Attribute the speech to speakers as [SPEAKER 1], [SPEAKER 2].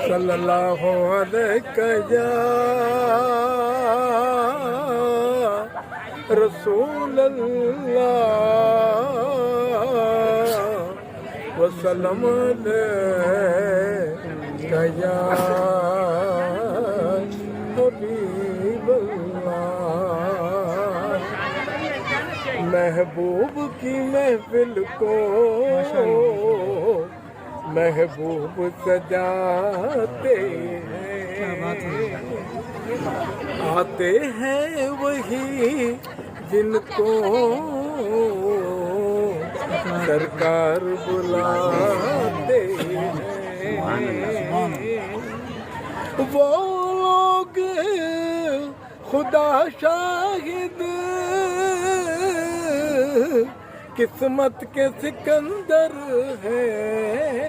[SPEAKER 1] صلی اللہ علیہ یا رسول اللہ وسلم علیہ یا حبیب اللہ محبوب کی محفل کو محبوب سجاتے ہیں آتے ہیں وہی جن کو سرکار بلاتے ہیں وہ لوگ خدا شاہد قسمت کے سکندر ہے